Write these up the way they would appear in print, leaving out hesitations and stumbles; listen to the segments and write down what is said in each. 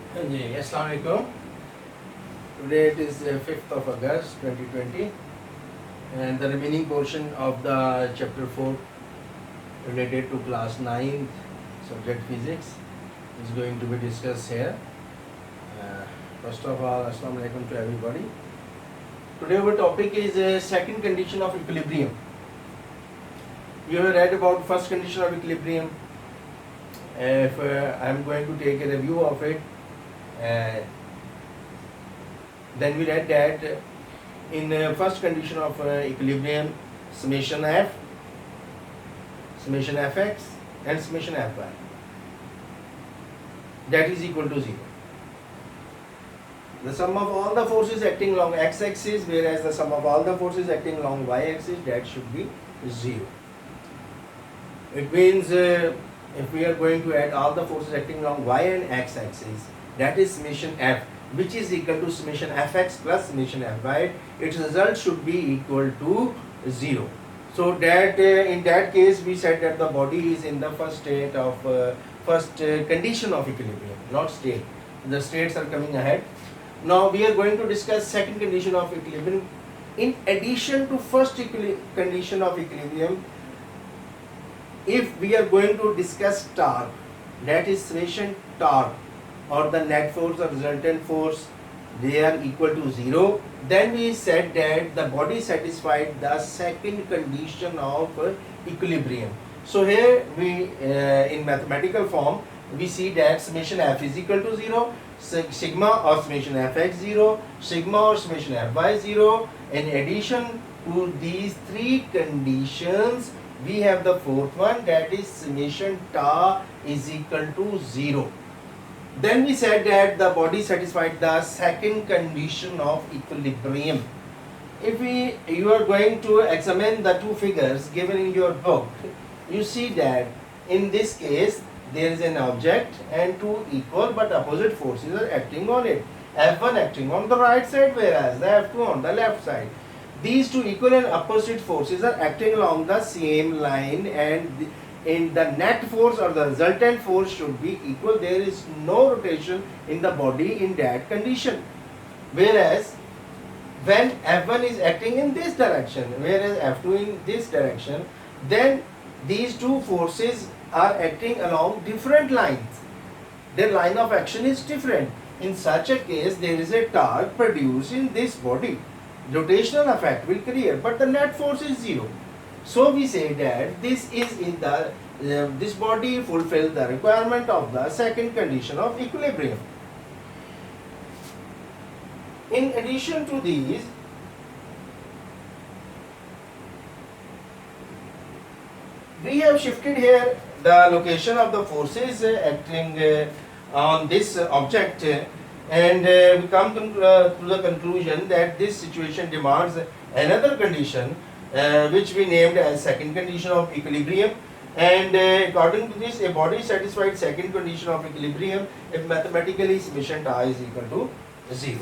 जी अस्सलाम वालेकुम. Today it is 5th of August 2020 and the remaining portion of the chapter 4 related to class 9th subject physics is going to be discussed here. First of all, assalamu alaikum to everybody. Today our topic is second condition of equilibrium. You have read about first condition of equilibrium. If I am going to take a review of it, then we read that in first condition of equilibrium, summation f, summation fx and summation fy, that is equal to 0. The sum of all the forces acting along x-axis, whereas the sum of all the forces acting along y-axis, that should be 0. It means if we are going to add all the forces acting along y and x-axis, that is summation f, which is equal to summation fx plus summation fy, its result should be equal to 0. So that in that case we said that the body is in the first state of first condition of equilibrium, not state. The states are coming ahead. Now we are going to discuss second condition of equilibrium. In addition to first condition of equilibrium, if we are going to discuss torque, that is summation torque or the net force or resultant force, they are equal to 0, then we said that the body satisfied the second condition of equilibrium. So here we in mathematical form we see that summation f is equal to 0, sigma or summation fx 0, sigma or summation fy 0. In addition to these three conditions, we have the fourth one, that is summation tau is equal to 0. Then we said that the body satisfied the second condition of equilibrium. If you are going to examine the two figures given in your book, you see that in this case there is an object and two equal but opposite forces are acting on it. F1 acting on the right side, whereas the F2 on the left side. These two equal and opposite forces are acting along the same line, and in the net force or the resultant force should be equal. There is no rotation in the body in that condition. Whereas when F1 is acting in this direction, whereas F2 in this direction, then these two forces are acting along different lines. Their line of action is different. In such a case, there is a torque produced in this body. Rotational effect will create, but the net force is 0. So we say that this is in the this body fulfills the requirement of the second condition of equilibrium. In addition to these, we have shifted here the location of the forces acting on this object, and we come to the conclusion that this situation demands another condition which we named as second condition of equilibrium. And according to this, a body satisfied second condition of equilibrium if mathematically summation tau is equal to 0.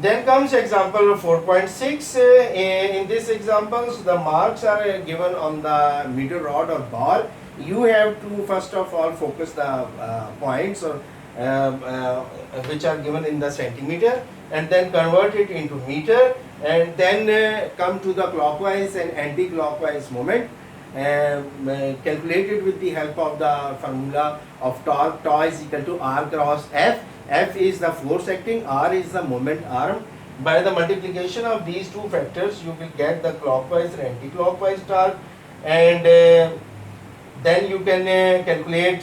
Then comes example 4.6. In this examples, the marks are given on the meter rod or bar. You have to first of all focus the points or which are given in the centimeter, and then convert it into meter, and then come to the clockwise and anti-clockwise moment, calculated with the help of the formula of torque. Tau is equal to R cross F. F is the force acting, R is the moment arm. By the multiplication of these two factors, you will get the clockwise and anti-clockwise torque, and then you can calculate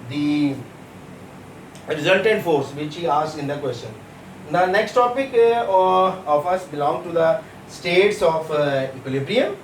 the resultant force which he asked in the question. The next topic of us belong to the states of equilibrium.